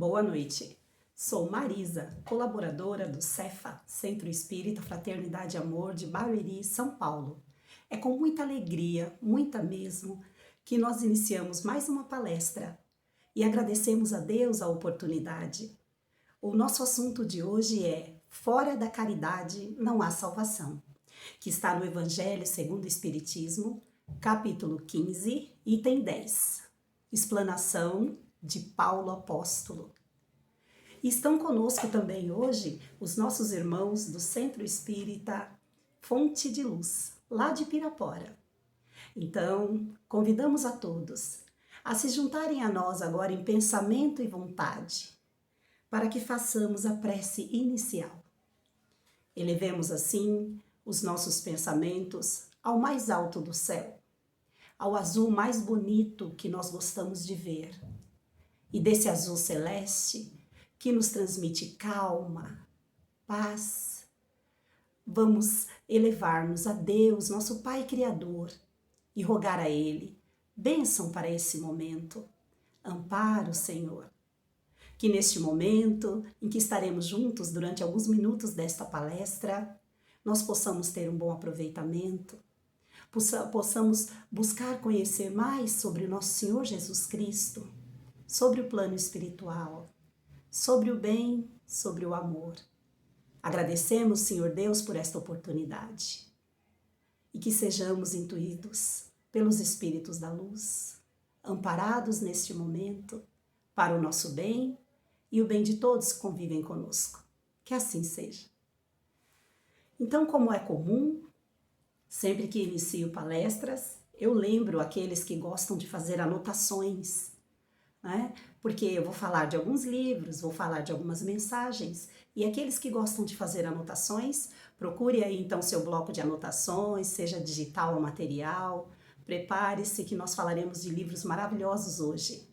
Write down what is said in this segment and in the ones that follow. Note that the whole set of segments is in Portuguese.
Boa noite. Sou Marisa, colaboradora do CEFA, Centro Espírita Fraternidade e Amor de Barueri, São Paulo. É com muita alegria, muita mesmo, que nós iniciamos mais uma palestra e agradecemos a Deus a oportunidade. O nosso assunto de hoje é Fora da caridade não há salvação, que está no Evangelho segundo o Espiritismo, capítulo 15, item 10. Explanação de Paulo Apóstolo. E estão conosco também hoje os nossos irmãos do Centro Espírita Fonte de Luz, lá de Pirapora. Então, convidamos a todos a se juntarem a nós agora em pensamento e vontade, para que façamos a prece inicial. Elevemos assim os nossos pensamentos ao mais alto do céu, ao azul mais bonito que nós gostamos de ver. E desse azul celeste que nos transmite calma, paz, vamos elevar-nos a Deus, nosso Pai Criador, e rogar a Ele bênção para esse momento, amparo, Senhor. Que neste momento em que estaremos juntos durante alguns minutos desta palestra, nós possamos ter um bom aproveitamento, possamos buscar conhecer mais sobre o nosso Senhor Jesus Cristo, sobre o plano espiritual, sobre o bem, sobre o amor. Agradecemos, Senhor Deus, por esta oportunidade e que sejamos intuídos pelos Espíritos da Luz, amparados neste momento para o nosso bem e o bem de todos que convivem conosco. Que assim seja. Então, como é comum, sempre que inicio palestras, eu lembro aqueles que gostam de fazer anotações, né? Porque eu vou falar de alguns livros, vou falar de algumas mensagens, e aqueles que gostam de fazer anotações, procure aí então seu bloco de anotações, seja digital ou material, prepare-se que nós falaremos de livros maravilhosos hoje,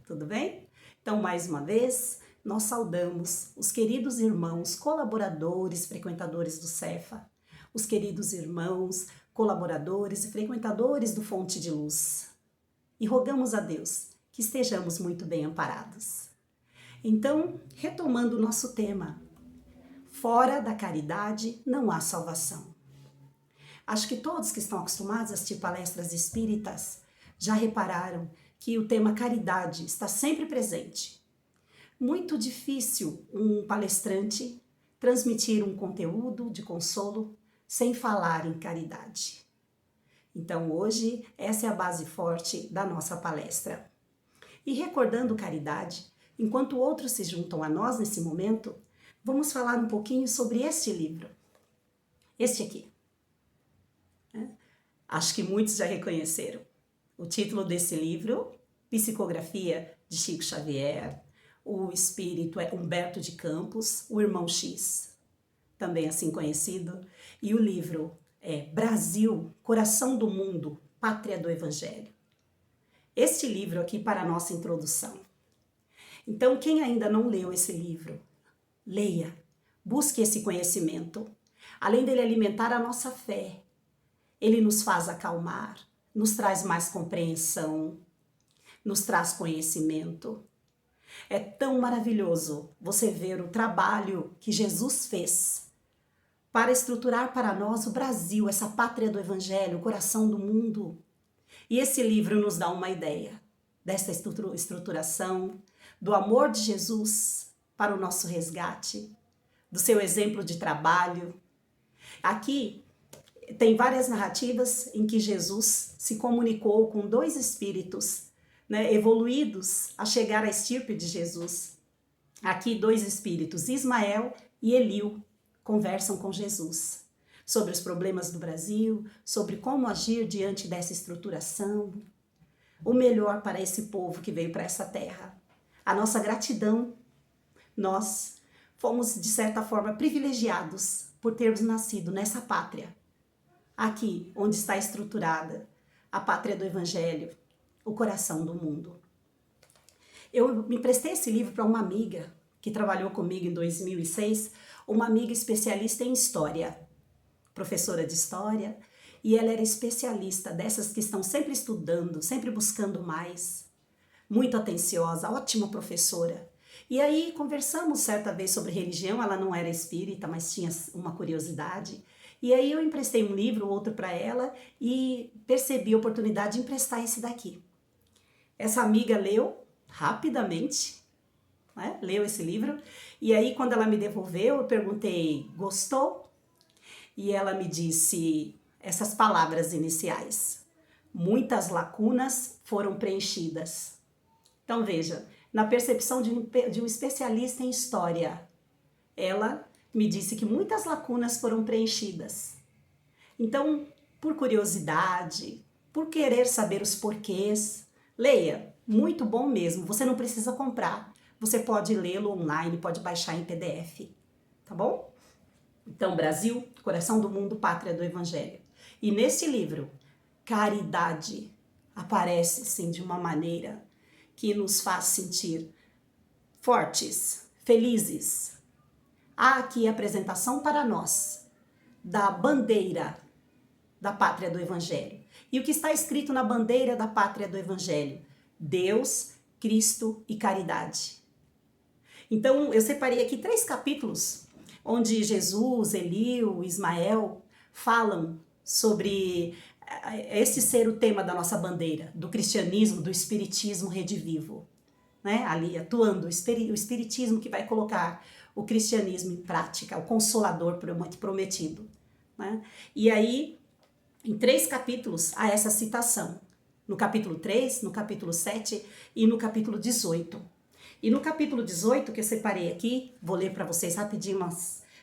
tudo bem? Então, mais uma vez, nós saudamos os queridos irmãos, colaboradores, frequentadores do CEFA, os queridos irmãos, colaboradores e frequentadores do Fonte de Luz, e rogamos a Deus que estejamos muito bem amparados. Então, retomando o nosso tema, fora da caridade não há salvação. Acho que todos que estão acostumados a assistir palestras espíritas já repararam que o tema caridade está sempre presente. Muito difícil um palestrante transmitir um conteúdo de consolo sem falar em caridade. Então, hoje, essa é a base forte da nossa palestra. E recordando caridade, enquanto outros se juntam a nós nesse momento, vamos falar um pouquinho sobre este livro. Este aqui. Acho que muitos já reconheceram. O título desse livro, Psicografia de Chico Xavier, o espírito é Humberto de Campos, o Irmão X, também assim conhecido, e o livro é Brasil, Coração do Mundo, Pátria do Evangelho. Este livro aqui para a nossa introdução. Então, quem ainda não leu esse livro, leia, busque esse conhecimento. Além dele alimentar a nossa fé, ele nos faz acalmar, nos traz mais compreensão, nos traz conhecimento. É tão maravilhoso você ver o trabalho que Jesus fez para estruturar para nós o Brasil, essa pátria do Evangelho, o coração do mundo. E esse livro nos dá uma ideia dessa estruturação, do amor de Jesus para o nosso resgate, do seu exemplo de trabalho. Aqui tem várias narrativas em que Jesus se comunicou com dois espíritos, né, evoluídos a chegar à estirpe de Jesus. Aqui dois espíritos, Ismael e Eliu, conversam com Jesus sobre os problemas do Brasil, sobre como agir diante dessa estruturação, o melhor para esse povo que veio para essa terra. A nossa gratidão, nós fomos de certa forma privilegiados por termos nascido nessa pátria, aqui onde está estruturada a pátria do Evangelho, o coração do mundo. Eu me emprestei esse livro para uma amiga que trabalhou comigo em 2006, uma amiga especialista em história, professora de história, e ela era especialista dessas que estão sempre estudando, sempre buscando mais, muito atenciosa, ótima professora. E aí conversamos certa vez sobre religião, ela não era espírita, mas tinha uma curiosidade. E aí eu emprestei um livro, outro para ela, e percebi a oportunidade de emprestar esse daqui. Essa amiga leu rapidamente, né? Leu esse livro, e aí quando ela me devolveu, eu perguntei, gostou? E ela me disse essas palavras iniciais: muitas lacunas foram preenchidas. Então veja, na percepção de um especialista em história, ela me disse que muitas lacunas foram preenchidas. Então, por curiosidade, por querer saber os porquês, leia, muito bom mesmo, você não precisa comprar, você pode lê-lo online, pode baixar em PDF, tá bom? Então, Brasil, coração do mundo, pátria do Evangelho. E nesse livro, caridade aparece sim de uma maneira que nos faz sentir fortes, felizes. Há aqui a apresentação para nós da bandeira da pátria do Evangelho. E o que está escrito na bandeira da pátria do Evangelho? Deus, Cristo e caridade. Então, eu separei aqui 3 capítulos onde Jesus, Eliú, Ismael falam sobre esse ser o tema da nossa bandeira, do cristianismo, do espiritismo redivivo, né? Ali atuando o espiritismo que vai colocar o cristianismo em prática, o consolador prometido, né? E aí, em 3 capítulos, há essa citação, no capítulo 3, no capítulo 7 e no capítulo 18. E no capítulo 18, que eu separei aqui, vou ler para vocês rapidinho uma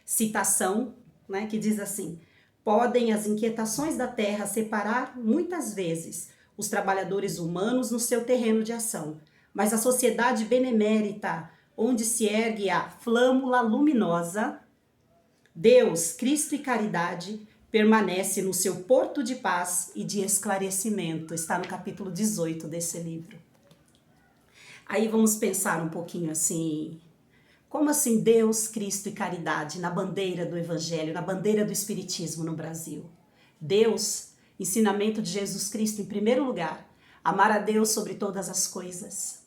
citação, né, que diz assim: podem as inquietações da terra separar muitas vezes os trabalhadores humanos no seu terreno de ação, mas a sociedade benemérita, onde se ergue a flâmula luminosa, Deus, Cristo e caridade, permanece no seu porto de paz e de esclarecimento. Está no capítulo 18 desse livro. Aí vamos pensar um pouquinho assim, como assim Deus, Cristo e caridade na bandeira do Evangelho, na bandeira do Espiritismo no Brasil? Deus, ensinamento de Jesus Cristo em primeiro lugar, amar a Deus sobre todas as coisas.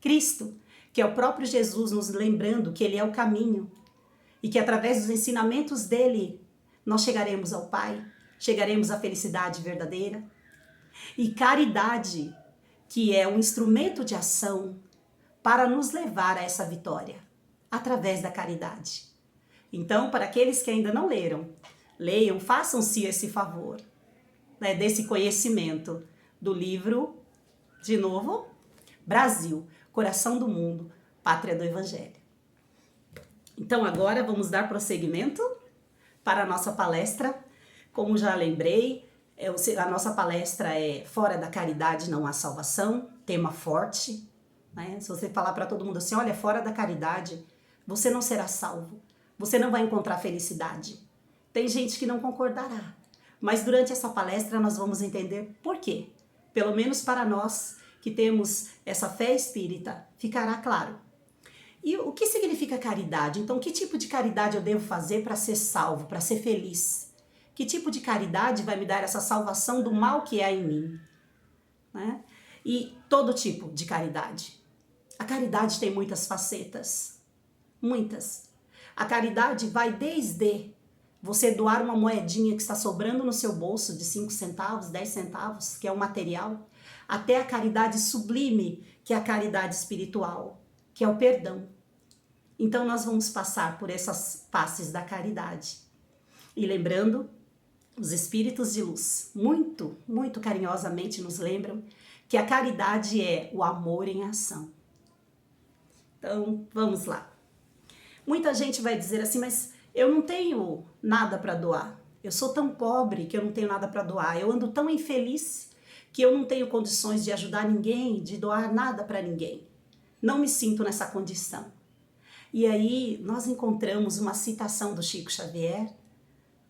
Cristo, que é o próprio Jesus nos lembrando que Ele é o caminho e que através dos ensinamentos dele nós chegaremos ao Pai, chegaremos à felicidade verdadeira. E caridade, que é um instrumento de ação para nos levar a essa vitória, através da caridade. Então, para aqueles que ainda não leram, leiam, façam-se esse favor, né, desse conhecimento do livro, de novo, Brasil, coração do mundo, pátria do Evangelho. Então, agora vamos dar prosseguimento para a nossa palestra. Como já lembrei, a nossa palestra é Fora da Caridade Não Há Salvação, tema forte, né? Se você falar para todo mundo assim, olha, fora da caridade, você não será salvo, você não vai encontrar felicidade. Tem gente que não concordará, mas durante essa palestra nós vamos entender por quê. Pelo menos para nós que temos essa fé espírita, ficará claro. E o que significa caridade? Então, que tipo de caridade eu devo fazer para ser salvo, para ser feliz? Que tipo de caridade vai me dar essa salvação do mal que há em mim? Né? E todo tipo de caridade. A caridade tem muitas facetas, muitas. A caridade vai desde você doar uma moedinha que está sobrando no seu bolso de 5 centavos, 10 centavos, que é um material, até a caridade sublime, que é a caridade espiritual, que é o perdão. Então nós vamos passar por essas faces da caridade. E lembrando, os espíritos de luz, muito, muito carinhosamente nos lembram que a caridade é o amor em ação. Então, vamos lá. Muita gente vai dizer assim, mas eu não tenho nada para doar. Eu sou tão pobre que eu não tenho nada para doar. Eu ando tão infeliz que eu não tenho condições de ajudar ninguém, de doar nada para ninguém. Não me sinto nessa condição. E aí nós encontramos uma citação do Chico Xavier,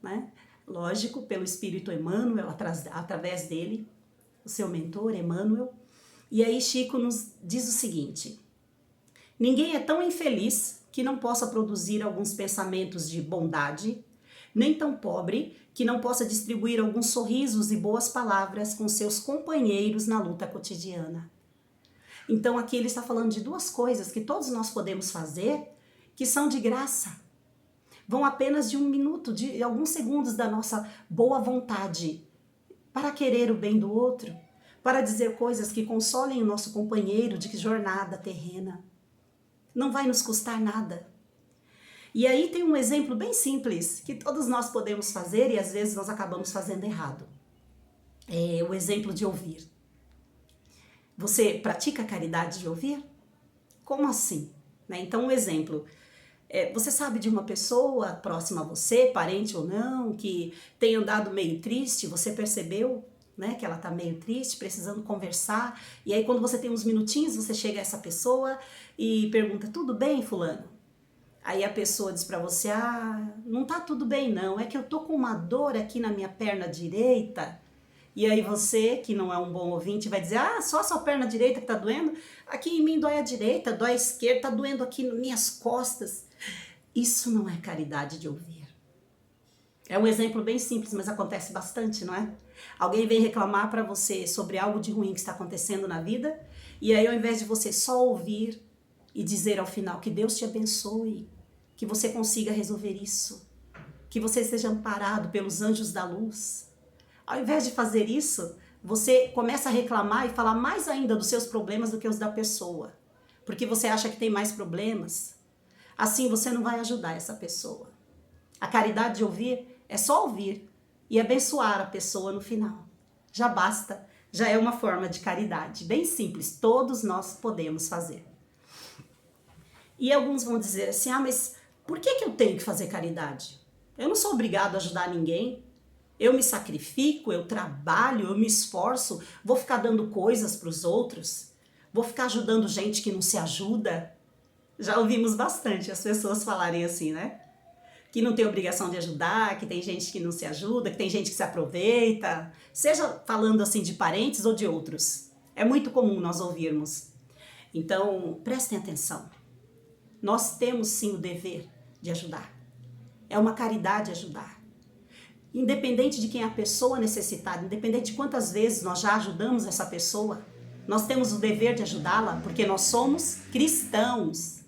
né? Lógico, pelo Espírito Emmanuel, através dele, o seu mentor, Emmanuel. E aí Chico nos diz o seguinte: ninguém é tão infeliz que não possa produzir alguns pensamentos de bondade, nem tão pobre que não possa distribuir alguns sorrisos e boas palavras com seus companheiros na luta cotidiana. Então aqui ele está falando de duas coisas que todos nós podemos fazer, que são de graça. Vão apenas de 1 minuto, de alguns segundos da nossa boa vontade para querer o bem do outro, para dizer coisas que consolem o nosso companheiro de jornada terrena. Não vai nos custar nada. E aí tem um exemplo bem simples que todos nós podemos fazer e às vezes nós acabamos fazendo errado. É o exemplo de ouvir. Você pratica a caridade de ouvir? Como assim? Então, um exemplo. Você sabe de uma pessoa próxima a você, parente ou não, que tem andado meio triste, você percebeu, né, que ela está meio triste, precisando conversar, e aí quando você tem uns minutinhos, você chega a essa pessoa e pergunta, tudo bem, fulano? Aí a pessoa diz para você, não tá tudo bem não, é que eu tô com uma dor aqui na minha perna direita. E aí você, que não é um bom ouvinte, vai dizer, só a sua perna direita que tá doendo? Aqui em mim dói a direita, dói a esquerda, tá doendo aqui nas minhas costas. Isso não é caridade de ouvir. É um exemplo bem simples, mas acontece bastante, não é? Alguém vem reclamar para você sobre algo de ruim que está acontecendo na vida, e aí ao invés de você só ouvir e dizer ao final que Deus te abençoe, que você consiga resolver isso, que você seja amparado pelos anjos da luz, ao invés de fazer isso, você começa a reclamar e falar mais ainda dos seus problemas do que os da pessoa, porque você acha que tem mais problemas. Assim você não vai ajudar essa pessoa. A caridade de ouvir é só ouvir e abençoar a pessoa no final. Já basta, já é uma forma de caridade, bem simples, todos nós podemos fazer. E alguns vão dizer assim, mas por que eu tenho que fazer caridade? Eu não sou obrigado a ajudar ninguém. Eu me sacrifico, eu trabalho, eu me esforço, vou ficar dando coisas para os outros, vou ficar ajudando gente que não se ajuda. Já ouvimos bastante as pessoas falarem assim, né? Que não tem obrigação de ajudar, que tem gente que não se ajuda, que tem gente que se aproveita, seja falando assim de parentes ou de outros. É muito comum nós ouvirmos. Então, prestem atenção. Nós temos sim o dever de ajudar. É uma caridade ajudar. Independente de quem é a pessoa necessitada, independente de quantas vezes nós já ajudamos essa pessoa, nós temos o dever de ajudá-la, porque nós somos cristãos.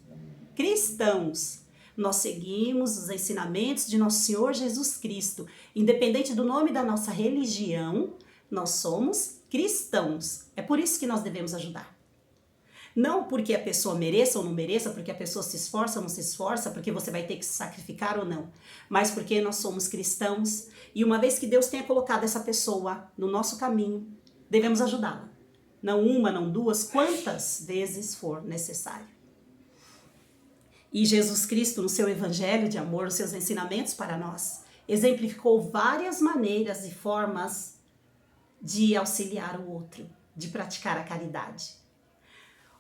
Cristãos. Nós seguimos os ensinamentos de nosso Senhor Jesus Cristo. Independente do nome da nossa religião, nós somos cristãos. É por isso que nós devemos ajudar. Não porque a pessoa mereça ou não mereça, porque a pessoa se esforça ou não se esforça, porque você vai ter que se sacrificar ou não, mas porque nós somos cristãos e uma vez que Deus tenha colocado essa pessoa no nosso caminho, devemos ajudá-la. Não uma, não duas, quantas vezes for necessário. E Jesus Cristo, no seu evangelho de amor, os seus ensinamentos para nós, exemplificou várias maneiras e formas de auxiliar o outro, de praticar a caridade.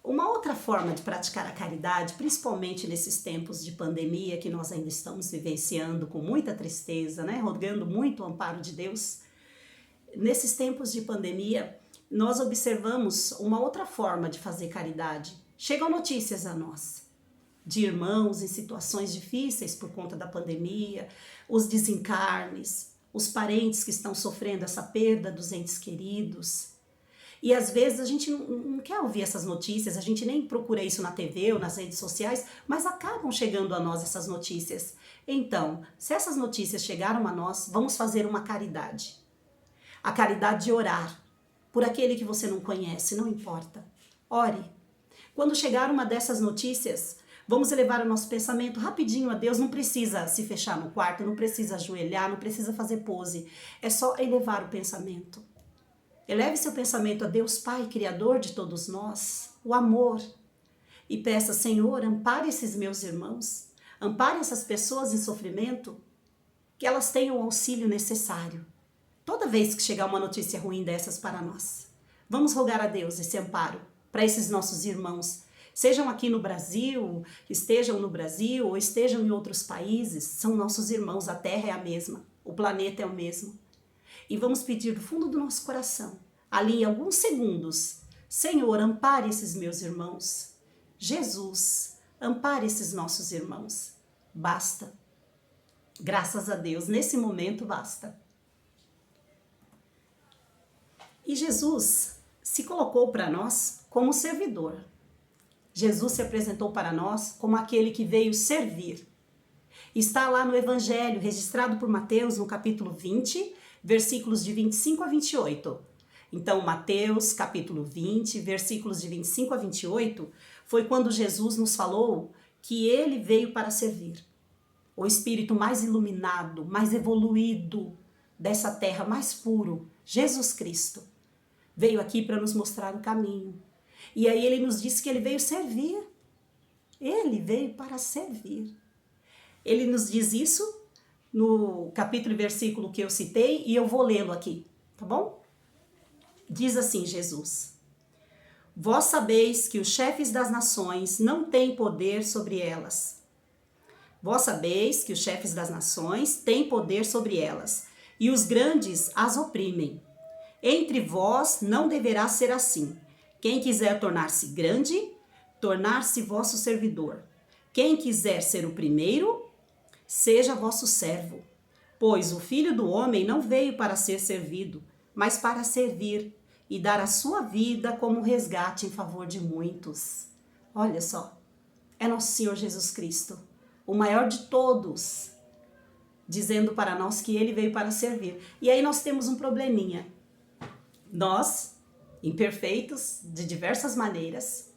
Uma outra forma de praticar a caridade, principalmente nesses tempos de pandemia que nós ainda estamos vivenciando com muita tristeza, né? Rogando muito o amparo de Deus. Nesses tempos de pandemia, nós observamos uma outra forma de fazer caridade. Chegam notícias a nós de irmãos em situações difíceis por conta da pandemia, os desencarnes, os parentes que estão sofrendo essa perda dos entes queridos. E às vezes a gente não quer ouvir essas notícias, a gente nem procura isso na TV ou nas redes sociais, mas acabam chegando a nós essas notícias. Então, se essas notícias chegaram a nós, vamos fazer uma caridade. A caridade de orar por aquele que você não conhece, não importa. Ore. Quando chegar uma dessas notícias, vamos elevar o nosso pensamento rapidinho a Deus, não precisa se fechar no quarto, não precisa ajoelhar, não precisa fazer pose, é só elevar o pensamento. Eleve seu pensamento a Deus Pai, Criador de todos nós, o amor, e peça, Senhor, ampare esses meus irmãos, ampare essas pessoas em sofrimento, que elas tenham o auxílio necessário. Toda vez que chegar uma notícia ruim dessas para nós, vamos rogar a Deus esse amparo para esses nossos irmãos, sejam aqui no Brasil, estejam no Brasil ou estejam em outros países, são nossos irmãos, a terra é a mesma, o planeta é o mesmo. E vamos pedir do fundo do nosso coração, ali em alguns segundos, Senhor, ampare esses meus irmãos. Jesus, ampare esses nossos irmãos. Basta. Graças a Deus, nesse momento basta. E Jesus se colocou para nós como servidor. Jesus se apresentou para nós como aquele que veio servir. Está lá no Evangelho, registrado por Mateus, no capítulo 20, versículos de 25 a 28. Então, Mateus, capítulo 20, versículos de 25 a 28, foi quando Jesus nos falou que ele veio para servir. O espírito mais iluminado, mais evoluído dessa terra, mais puro, Jesus Cristo, veio aqui para nos mostrar o caminho. E aí ele nos disse que ele veio servir. Ele veio para servir. Ele nos diz isso no capítulo e versículo que eu citei e eu vou lê-lo aqui, tá bom? Diz assim Jesus: Vós sabeis que os chefes das nações não têm poder sobre elas. Vós sabeis que os chefes das nações têm poder sobre elas, e os grandes as oprimem. Entre vós não deverá ser assim. Quem quiser tornar-se grande, tornar-se vosso servidor. Quem quiser ser o primeiro, seja vosso servo. Pois o Filho do Homem não veio para ser servido, mas para servir e dar a sua vida como resgate em favor de muitos. Olha só, é nosso Senhor Jesus Cristo, o maior de todos, dizendo para nós que ele veio para servir. E aí nós temos um probleminha. Nós, imperfeitos de diversas maneiras,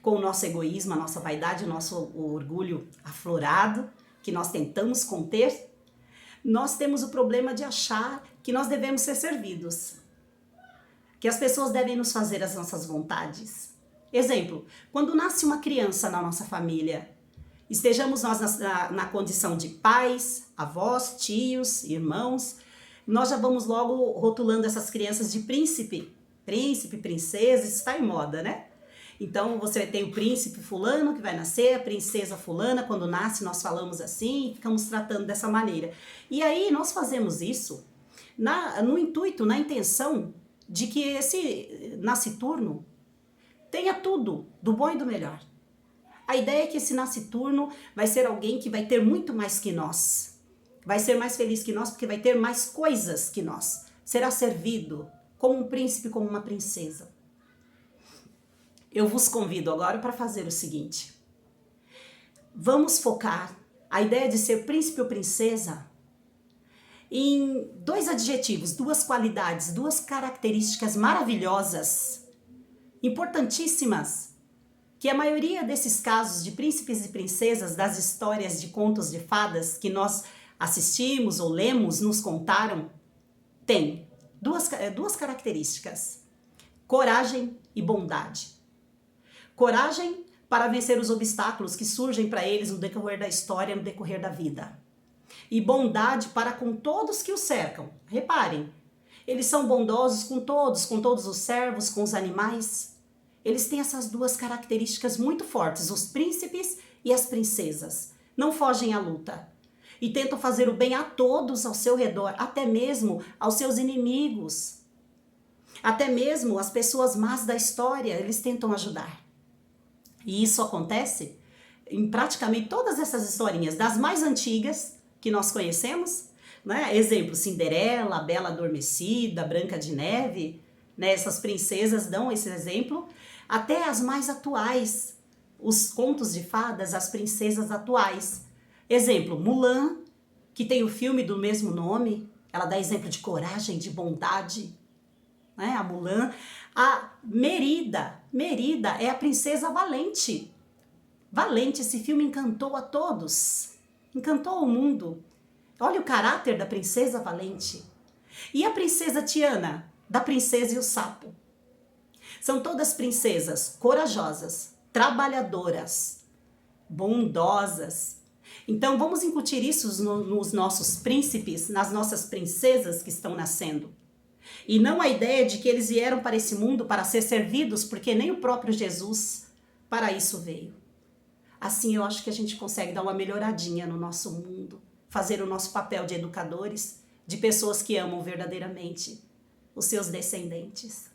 com o nosso egoísmo, a nossa vaidade, o nosso orgulho aflorado, que nós tentamos conter, nós temos o problema de achar que nós devemos ser servidos, que as pessoas devem nos fazer as nossas vontades. Exemplo, quando nasce uma criança na nossa família, estejamos nós na condição de pais, avós, tios, irmãos, nós já vamos logo rotulando essas crianças de príncipe, princesa, isso está em moda, né? Então você tem o príncipe fulano que vai nascer, a princesa fulana, quando nasce nós falamos assim e ficamos tratando dessa maneira. E aí nós fazemos isso no intuito, na intenção de que esse nasciturno tenha tudo, do bom e do melhor. A ideia é que esse nasciturno vai ser alguém que vai ter muito mais que nós. Vai ser mais feliz que nós porque vai ter mais coisas que nós. Será servido como um príncipe, como uma princesa. Eu vos convido agora para fazer o seguinte. Vamos focar a ideia de ser príncipe ou princesa em dois adjetivos, duas qualidades, duas características maravilhosas, importantíssimas, que a maioria desses casos de príncipes e princesas, das histórias de contos de fadas que nós assistimos ou lemos, nos contaram, tem duas características: coragem e bondade. Coragem para vencer os obstáculos que surgem para eles no decorrer da história, no decorrer da vida. E bondade para com todos que os cercam. Reparem, eles são bondosos com todos os servos, com os animais. Eles têm essas duas características muito fortes, os príncipes e as princesas. Não fogem à luta. E tentam fazer o bem a todos ao seu redor, até mesmo aos seus inimigos. Até mesmo as pessoas más da história, eles tentam ajudar. E isso acontece em praticamente todas essas historinhas, das mais antigas que nós conhecemos, né? Exemplo, Cinderela, a Bela Adormecida, Branca de Neve, né? Essas princesas dão esse exemplo, até as mais atuais, os contos de fadas, as princesas atuais. Exemplo, Mulan, que tem o filme do mesmo nome, ela dá exemplo de coragem, de bondade, né? A Mulan. A Merida é a princesa valente. Valente, esse filme encantou a todos, encantou o mundo. Olha o caráter da princesa valente. E a princesa Tiana, da Princesa e o Sapo. São todas princesas corajosas, trabalhadoras, bondosas. Então vamos incutir isso nos nossos príncipes, nas nossas princesas que estão nascendo. E não a ideia de que eles vieram para esse mundo para ser servidos, porque nem o próprio Jesus para isso veio. Assim eu acho que a gente consegue dar uma melhoradinha no nosso mundo, fazer o nosso papel de educadores, de pessoas que amam verdadeiramente os seus descendentes.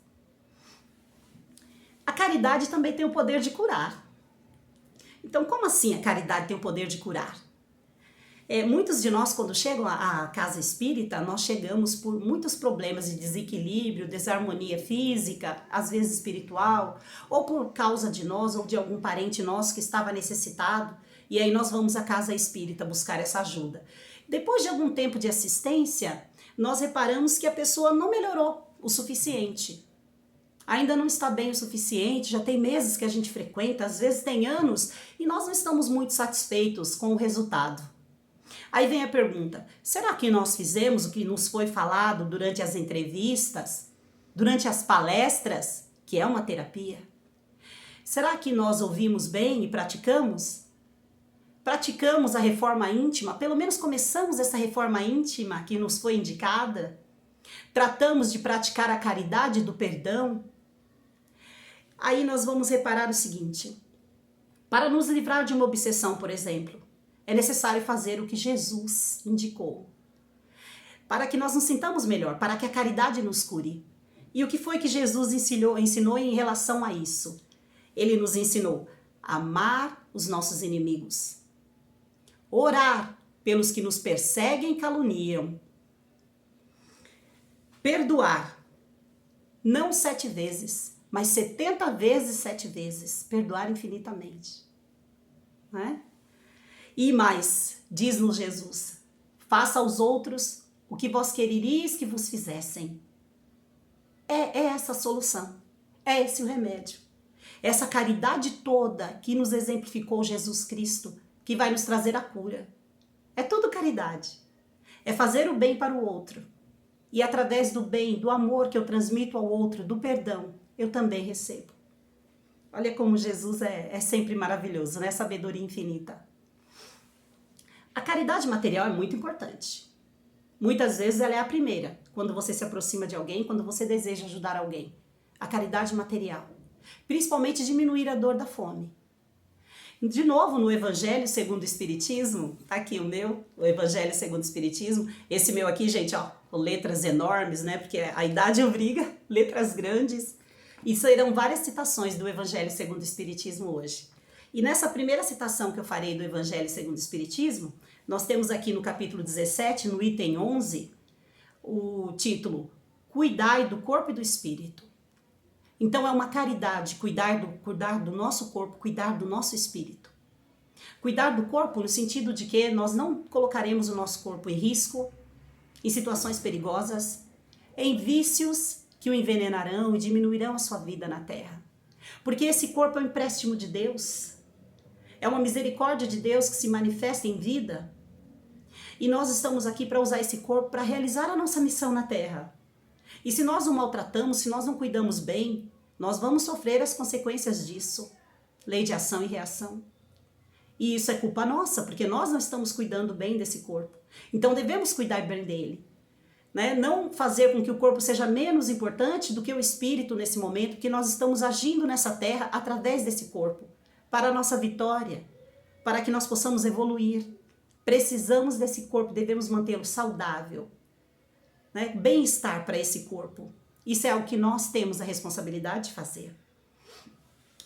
A caridade também tem o poder de curar. Então, como assim a caridade tem o poder de curar? Muitos de nós, quando chegam à casa espírita, nós chegamos por muitos problemas de desequilíbrio, desarmonia física, às vezes espiritual, ou por causa de nós ou de algum parente nosso que estava necessitado, e aí nós vamos à casa espírita buscar essa ajuda. Depois de algum tempo de assistência, nós reparamos que a pessoa não melhorou o suficiente. Ainda não está bem o suficiente, já tem meses que a gente frequenta, às vezes tem anos, e nós não estamos muito satisfeitos com o resultado. Aí vem a pergunta, será que nós fizemos o que nos foi falado durante as entrevistas, durante as palestras, que é uma terapia? Será que nós ouvimos bem e praticamos? Praticamos a reforma íntima, pelo menos começamos essa reforma íntima que nos foi indicada? Tratamos de praticar a caridade do perdão? Aí nós vamos reparar o seguinte, para nos livrar de uma obsessão, por exemplo, é necessário fazer o que Jesus indicou. Para que nós nos sintamos melhor, para que a caridade nos cure. E o que foi que Jesus ensinou em relação a isso? Ele nos ensinou a amar os nossos inimigos, orar pelos que nos perseguem e caluniam, perdoar, não 7 vezes, mas 70 vezes 7 vezes, perdoar infinitamente. Não é? E mais, diz-nos Jesus, faça aos outros o que vós quereríeis que vos fizessem. É essa a solução, é esse o remédio. Essa caridade toda que nos exemplificou Jesus Cristo, que vai nos trazer a cura. É tudo caridade. É fazer o bem para o outro. E através do bem, do amor que eu transmito ao outro, do perdão, eu também recebo. Olha como Jesus é sempre maravilhoso, né? Sabedoria infinita. A caridade material é muito importante. Muitas vezes ela é a primeira, quando você se aproxima de alguém, quando você deseja ajudar alguém. A caridade material. Principalmente diminuir a dor da fome. De novo, no Evangelho segundo o Espiritismo, tá aqui o Evangelho segundo o Espiritismo. Esse meu aqui, gente, ó, letras enormes, né? Porque a idade obriga, letras grandes. E serão várias citações do Evangelho segundo o Espiritismo hoje. E nessa primeira citação que eu farei do Evangelho segundo o Espiritismo, nós temos aqui no capítulo 17, no item 11, o título Cuidai do corpo e do espírito. Então é uma caridade cuidar do nosso corpo, cuidar do nosso espírito. Cuidar do corpo no sentido de que nós não colocaremos o nosso corpo em risco, em situações perigosas, em vícios que o envenenarão e diminuirão a sua vida na terra. Porque esse corpo é um empréstimo de Deus, é uma misericórdia de Deus que se manifesta em vida. E nós estamos aqui para usar esse corpo para realizar a nossa missão na terra. E se nós o maltratamos, se nós não cuidamos bem, nós vamos sofrer as consequências disso. Lei de ação e reação. E isso é culpa nossa, porque nós não estamos cuidando bem desse corpo. Então devemos cuidar bem dele. Né? Não fazer com que o corpo seja menos importante do que o espírito nesse momento, porque nós estamos agindo nessa terra através desse corpo, para a nossa vitória, para que nós possamos evoluir. Precisamos desse corpo, devemos mantê-lo saudável, né? Bem-estar para esse corpo. Isso é algo que nós temos a responsabilidade de fazer.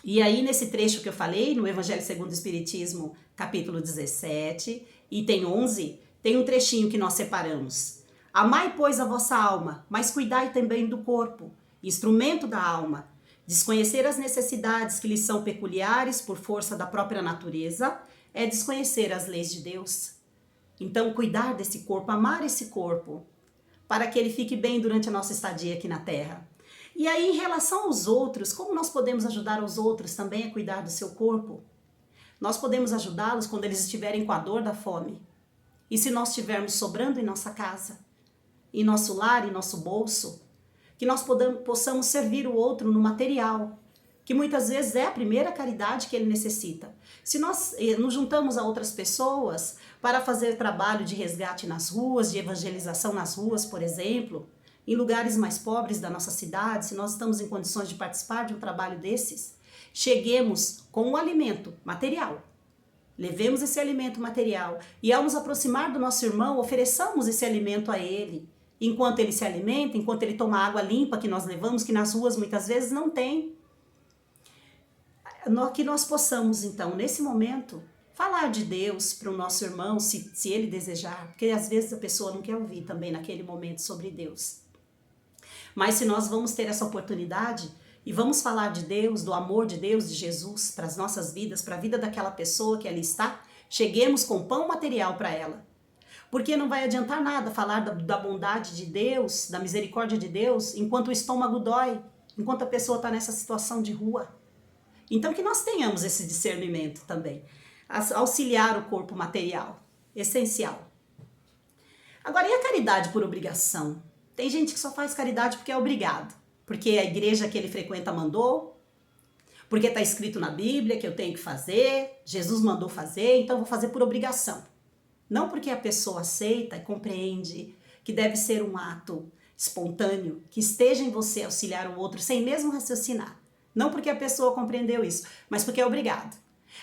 E aí, nesse trecho que eu falei, no Evangelho segundo o Espiritismo, capítulo 17, item 11, tem um trechinho que nós separamos. Amai, pois, a vossa alma, mas cuidai também do corpo, instrumento da alma. Desconhecer as necessidades que lhes são peculiares por força da própria natureza é desconhecer as leis de Deus. Então, cuidar desse corpo, amar esse corpo, para que ele fique bem durante a nossa estadia aqui na Terra. E aí, em relação aos outros, como nós podemos ajudar os outros também a cuidar do seu corpo? Nós podemos ajudá-los quando eles estiverem com a dor da fome. E se nós estivermos sobrando em nossa casa, em nosso lar, em nosso bolso, que nós possamos servir o outro no material, que muitas vezes é a primeira caridade que ele necessita. Se nós nos juntamos a outras pessoas para fazer trabalho de resgate nas ruas, de evangelização nas ruas, por exemplo, em lugares mais pobres da nossa cidade, se nós estamos em condições de participar de um trabalho desses, cheguemos com um alimento material. Levemos esse alimento material e ao nos aproximar do nosso irmão, ofereçamos esse alimento a ele. Enquanto ele se alimenta, enquanto ele toma água limpa que nós levamos, que nas ruas muitas vezes não tem. Que nós possamos, então, nesse momento, Falar de Deus para o nosso irmão, se ele desejar, porque às vezes a pessoa não quer ouvir também naquele momento sobre Deus. Mas se nós vamos ter essa oportunidade e vamos falar de Deus, do amor de Deus, de Jesus, para as nossas vidas, para a vida daquela pessoa que ali está, cheguemos com pão material para ela. Porque não vai adiantar nada falar da bondade de Deus, da misericórdia de Deus, enquanto o estômago dói, enquanto a pessoa está nessa situação de rua. Então que nós tenhamos esse discernimento também. Auxiliar o corpo material, essencial. Agora, e a caridade por obrigação? Tem gente que só faz caridade porque é obrigado, porque a igreja que ele frequenta mandou, porque está escrito na Bíblia que eu tenho que fazer, Jesus mandou fazer, então vou fazer por obrigação. Não porque a pessoa aceita e compreende que deve ser um ato espontâneo, que esteja em você auxiliar o outro sem mesmo raciocinar. Não porque a pessoa compreendeu isso, mas porque é obrigado.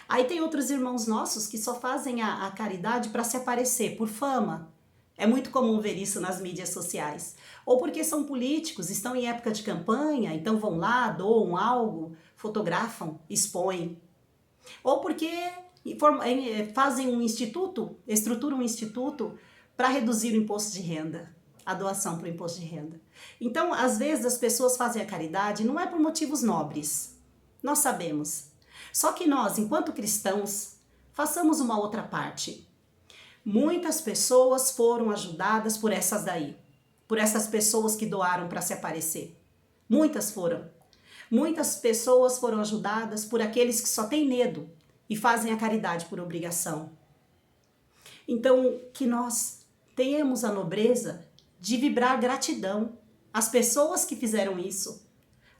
Aí tem outros irmãos nossos que só fazem a caridade para se aparecer, por fama. É muito comum ver isso nas mídias sociais. Ou porque são políticos, estão em época de campanha, então vão lá, doam algo, fotografam, expõem. Ou porque fazem um instituto, estruturam um instituto para reduzir o imposto de renda, a doação para o imposto de renda. Então, às vezes as pessoas fazem a caridade não é por motivos nobres, nós sabemos. Só que nós, enquanto cristãos, façamos uma outra parte. Muitas pessoas foram ajudadas por essas daí, por essas pessoas que doaram para se aparecer. Muitas foram. Muitas pessoas foram ajudadas por aqueles que só têm medo e fazem a caridade por obrigação. Então, que nós tenhamos a nobreza de vibrar gratidão às pessoas que fizeram isso,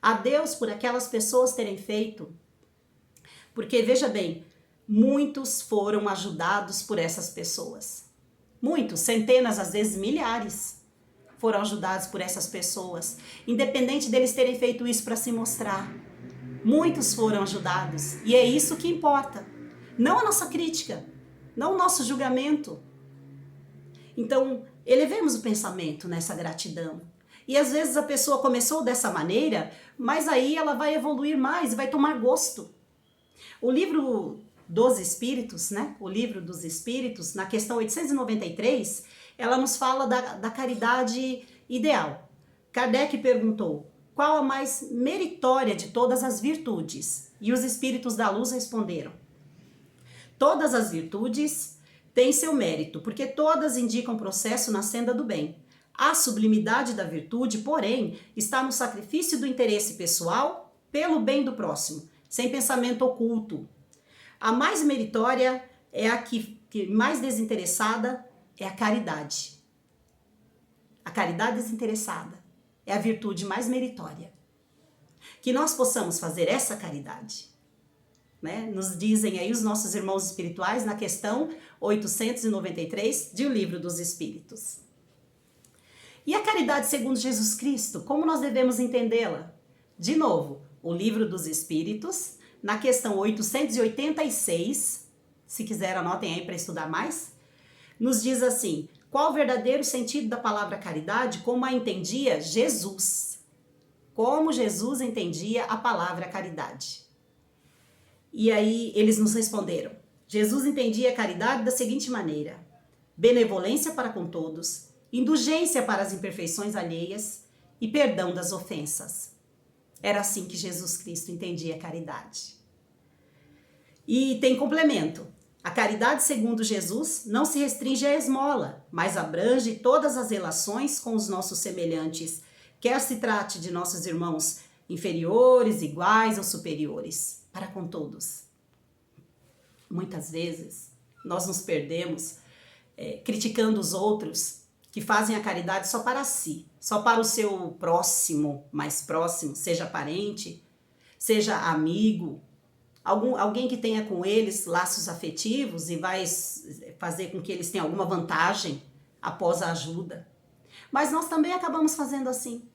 a Deus por aquelas pessoas terem feito. Porque, veja bem, muitos foram ajudados por essas pessoas. Muitos, centenas, às vezes milhares, foram ajudados por essas pessoas, independente deles terem feito isso para se mostrar. Muitos foram ajudados e é isso que importa. Não a nossa crítica, não o nosso julgamento. Então, elevemos o pensamento nessa gratidão. E às vezes a pessoa começou dessa maneira, mas aí ela vai evoluir mais e vai tomar gosto. O livro dos Espíritos, né? O livro dos Espíritos, na questão 893, ela nos fala da caridade ideal. Kardec perguntou: qual a mais meritória de todas as virtudes? E os Espíritos da Luz responderam: todas as virtudes têm seu mérito, porque todas indicam processo na senda do bem. A sublimidade da virtude, porém, está no sacrifício do interesse pessoal pelo bem do próximo, sem pensamento oculto. A mais meritória é a que mais desinteressada é a caridade. A caridade desinteressada é a virtude mais meritória. Que nós possamos fazer essa caridade, né? Nos dizem aí os nossos irmãos espirituais na questão 893 de O Livro dos Espíritos. E a caridade segundo Jesus Cristo, como nós devemos entendê-la? De novo, O Livro dos Espíritos, na questão 886, se quiser anotem aí para estudar mais, nos diz assim: qual o verdadeiro sentido da palavra caridade, como a entendia Jesus? Como Jesus entendia a palavra caridade? E aí eles nos responderam: Jesus entendia a caridade da seguinte maneira: benevolência para com todos, indulgência para as imperfeições alheias e perdão das ofensas. Era assim que Jesus Cristo entendia a caridade. E tem complemento. A caridade segundo Jesus não se restringe à esmola, mas abrange todas as relações com os nossos semelhantes, quer se trate de nossos irmãos inferiores, iguais ou superiores, para com todos. Muitas vezes nós nos perdemos criticando os outros que fazem a caridade só para si, só para o seu próximo, mais próximo, seja parente, seja amigo, alguém que tenha com eles laços afetivos e vai fazer com que eles tenham alguma vantagem após a ajuda. Mas nós também acabamos fazendo assim.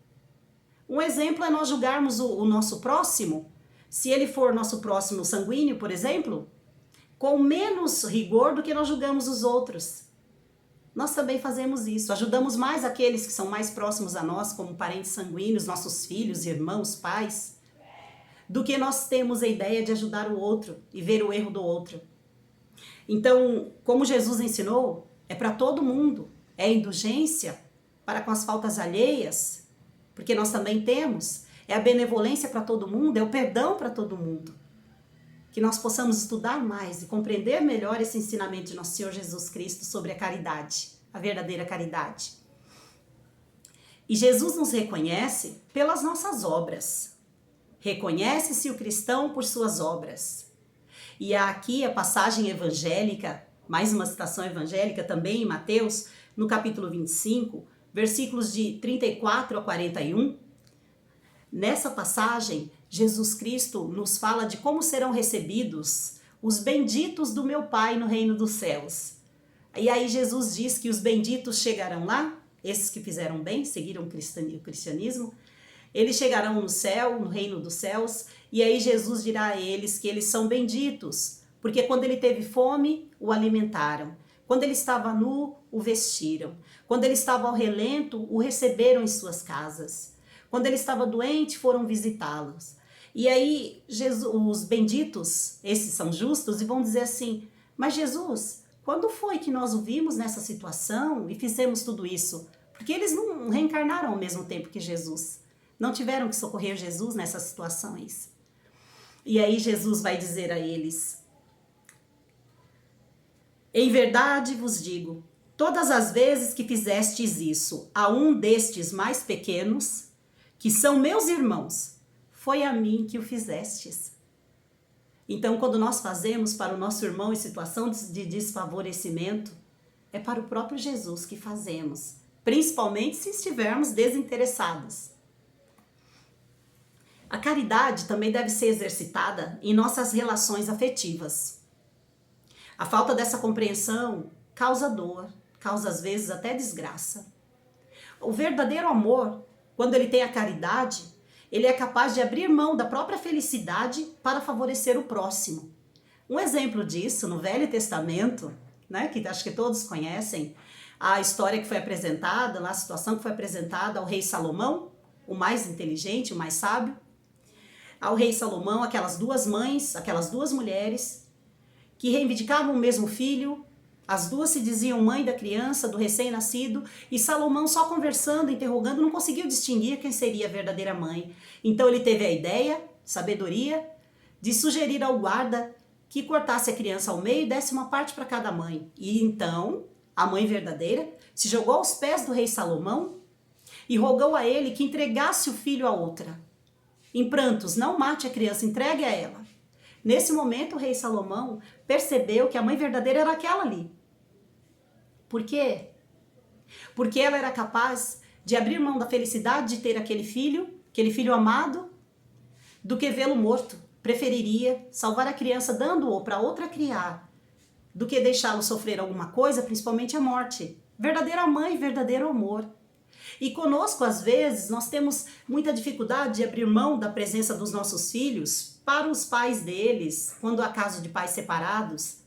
Um exemplo é nós julgarmos o nosso próximo, se ele for nosso próximo sanguíneo, por exemplo, com menos rigor do que nós julgamos os outros. Nós também fazemos isso, ajudamos mais aqueles que são mais próximos a nós, como parentes sanguíneos, nossos filhos, irmãos, pais, do que nós temos a ideia de ajudar o outro e ver o erro do outro. Então, como Jesus ensinou, é para todo mundo, é indulgência para com as faltas alheias, porque nós também temos, é a benevolência para todo mundo, é o perdão para todo mundo. Que nós possamos estudar mais e compreender melhor esse ensinamento de nosso Senhor Jesus Cristo sobre a caridade, a verdadeira caridade. E Jesus nos reconhece pelas nossas obras. Reconhece-se o cristão por suas obras. E há aqui a passagem evangélica, mais uma citação evangélica também em Mateus, no capítulo 25, versículos de 34 a 41. Nessa passagem, Jesus Cristo nos fala de como serão recebidos os benditos do meu Pai no reino dos céus. E aí Jesus diz que os benditos chegarão lá, esses que fizeram bem, seguiram o cristianismo, eles chegarão no céu, no reino dos céus, e aí Jesus dirá a eles que eles são benditos, porque quando ele teve fome, o alimentaram. Quando ele estava nu, o vestiram. Quando ele estava ao relento, o receberam em suas casas. Quando ele estava doente, foram visitá-los. E aí Jesus, os benditos, esses são justos, e vão dizer assim, mas Jesus, quando foi que nós o vimos nessa situação e fizemos tudo isso? Porque eles não reencarnaram ao mesmo tempo que Jesus. Não tiveram que socorrer Jesus nessas situações. E aí Jesus vai dizer a eles, em verdade vos digo, todas as vezes que fizestes isso a um destes mais pequenos, que são meus irmãos, foi a mim que o fizestes. Então, quando nós fazemos para o nosso irmão em situação de desfavorecimento, é para o próprio Jesus que fazemos, principalmente se estivermos desinteressados. A caridade também deve ser exercitada em nossas relações afetivas. A falta dessa compreensão causa dor, causa às vezes até desgraça. O verdadeiro amor, quando ele tem a caridade, ele é capaz de abrir mão da própria felicidade para favorecer o próximo. Um exemplo disso, no Velho Testamento, né, que acho que todos conhecem, a história que foi apresentada, a situação que foi apresentada ao rei Salomão, o mais inteligente, o mais sábio. Ao rei Salomão, aquelas duas mães, aquelas duas mulheres, que reivindicavam o mesmo filho, as duas se diziam mãe da criança, do recém-nascido, e Salomão só conversando, interrogando, não conseguiu distinguir quem seria a verdadeira mãe. Então ele teve a ideia, sabedoria, de sugerir ao guarda que cortasse a criança ao meio e desse uma parte para cada mãe. E então, a mãe verdadeira se jogou aos pés do rei Salomão e rogou a ele que entregasse o filho a outra. Em prantos, não mate a criança, entregue a ela. Nesse momento, o rei Salomão percebeu que a mãe verdadeira era aquela ali. Por quê? Porque ela era capaz de abrir mão da felicidade de ter aquele filho amado, do que vê-lo morto. Preferiria salvar a criança dando-o para outra criar, do que deixá-lo sofrer alguma coisa, principalmente a morte. Verdadeira mãe, verdadeiro amor. E conosco, às vezes, nós temos muita dificuldade de abrir mão da presença dos nossos filhos para os pais deles, quando há caso de pais separados.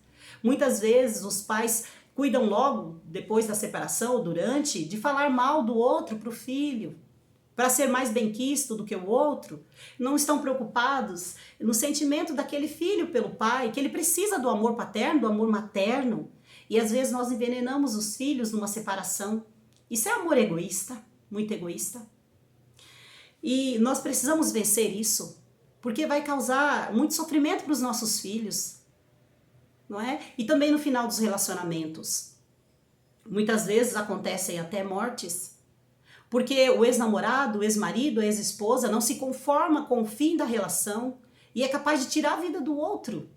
Muitas vezes os pais cuidam logo, depois da separação ou durante, de falar mal do outro para o filho, para ser mais benquisto do que o outro. Não estão preocupados no sentimento daquele filho pelo pai, que ele precisa do amor paterno, do amor materno. E às vezes nós envenenamos os filhos numa separação. Isso é amor egoísta, muito egoísta. E nós precisamos vencer isso, porque vai causar muito sofrimento para os nossos filhos, não é? E também no final dos relacionamentos. Muitas vezes acontecem até mortes, porque o ex-namorado, o ex-marido, a ex-esposa não se conforma com o fim da relação e é capaz de tirar a vida do outro,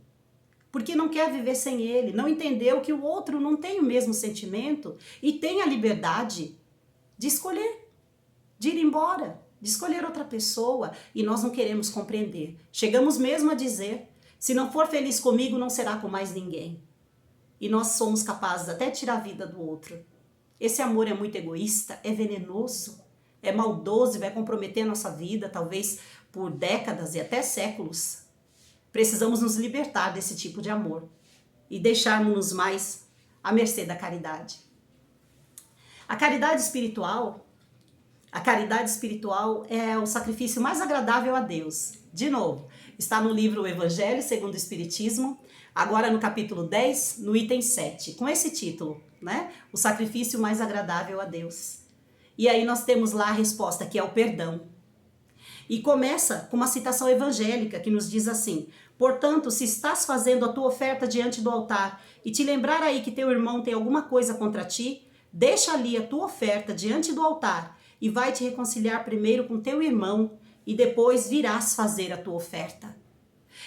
porque não quer viver sem ele, não entendeu que o outro não tem o mesmo sentimento e tem a liberdade de escolher, de ir embora, de escolher outra pessoa, e nós não queremos compreender. Chegamos mesmo a dizer, se não for feliz comigo, não será com mais ninguém. E nós somos capazes até de tirar a vida do outro. Esse amor é muito egoísta, é venenoso, é maldoso e vai comprometer a nossa vida, talvez por décadas e até séculos. Precisamos nos libertar desse tipo de amor e deixarmos-nos mais à mercê da caridade. A caridade espiritual é o sacrifício mais agradável a Deus. De novo, Está no livro O Evangelho segundo o Espiritismo, agora no capítulo 10, no item 7, com esse título, né? O sacrifício mais agradável a Deus. E aí nós temos lá a resposta, que é o perdão. E começa com uma citação evangélica que nos diz assim: portanto, se estás fazendo a tua oferta diante do altar e te lembrar aí que teu irmão tem alguma coisa contra ti, deixa ali a tua oferta diante do altar e vai te reconciliar primeiro com teu irmão e depois virás fazer a tua oferta.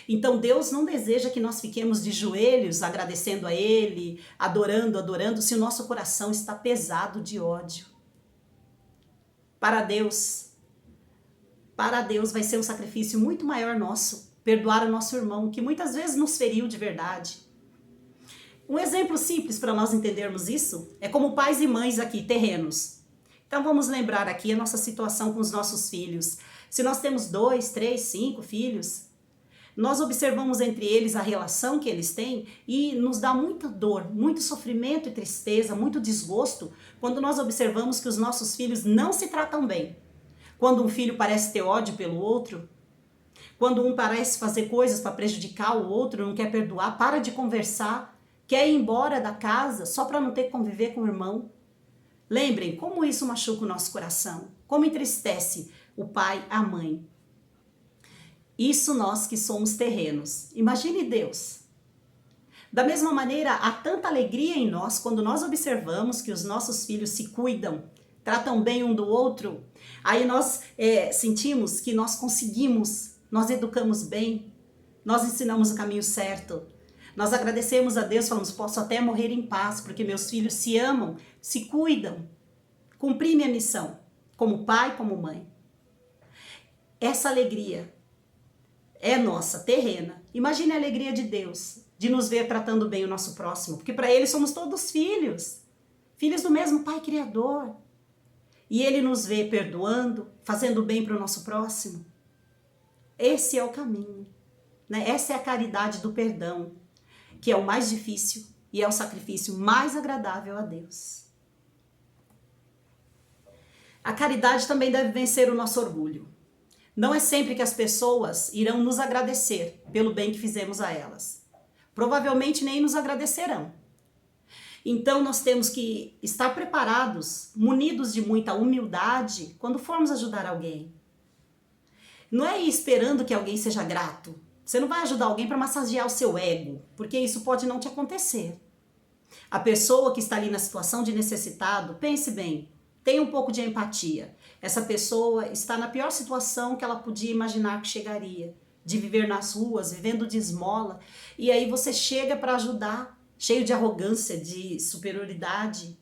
Então Deus não deseja que nós fiquemos de joelhos agradecendo a Ele, adorando, se o nosso coração está pesado de ódio. Para Deus vai ser um sacrifício muito maior nosso, perdoar o nosso irmão, que muitas vezes nos feriu de verdade. Um exemplo simples para nós entendermos isso é como pais e mães aqui, terrenos. Então vamos lembrar aqui a nossa situação com os nossos filhos. Se nós temos 2, 3, 5 filhos, nós observamos entre eles a relação que eles têm e nos dá muita dor, muito sofrimento e tristeza, muito desgosto quando nós observamos que os nossos filhos não se tratam bem. Quando um filho parece ter ódio pelo outro, quando um parece fazer coisas para prejudicar o outro, não quer perdoar, para de conversar, quer ir embora da casa só para não ter que conviver com o irmão. Lembrem como isso machuca o nosso coração, como entristece o pai, a mãe. Isso nós que somos terrenos. Imagine Deus. Da mesma maneira, há tanta alegria em nós quando nós observamos que os nossos filhos se cuidam, tratam bem um do outro. Aí nós sentimos que nós conseguimos, nós educamos bem, nós ensinamos o caminho certo. Nós agradecemos a Deus, falamos, posso até morrer em paz, porque meus filhos se amam, se cuidam. Cumpri minha missão, como pai, como mãe. Essa alegria é nossa, terrena. Imagine a alegria de Deus, de nos ver tratando bem o nosso próximo, porque para Ele somos todos filhos, filhos do mesmo Pai Criador. E Ele nos vê perdoando, fazendo bem para o nosso próximo. Esse é o caminho, né? Essa é a caridade do perdão, que é o mais difícil e é o sacrifício mais agradável a Deus. A caridade também deve vencer o nosso orgulho. Não é sempre que as pessoas irão nos agradecer pelo bem que fizemos a elas. Provavelmente nem nos agradecerão. Então nós temos que estar preparados, munidos de muita humildade, quando formos ajudar alguém. Não é ir esperando que alguém seja grato. Você não vai ajudar alguém para massagear o seu ego, porque isso pode não te acontecer. A pessoa que está ali na situação de necessitado, pense bem, tenha um pouco de empatia. Essa pessoa está na pior situação que ela podia imaginar que chegaria, de viver nas ruas, vivendo de esmola, e aí você chega para ajudar, cheio de arrogância, de superioridade,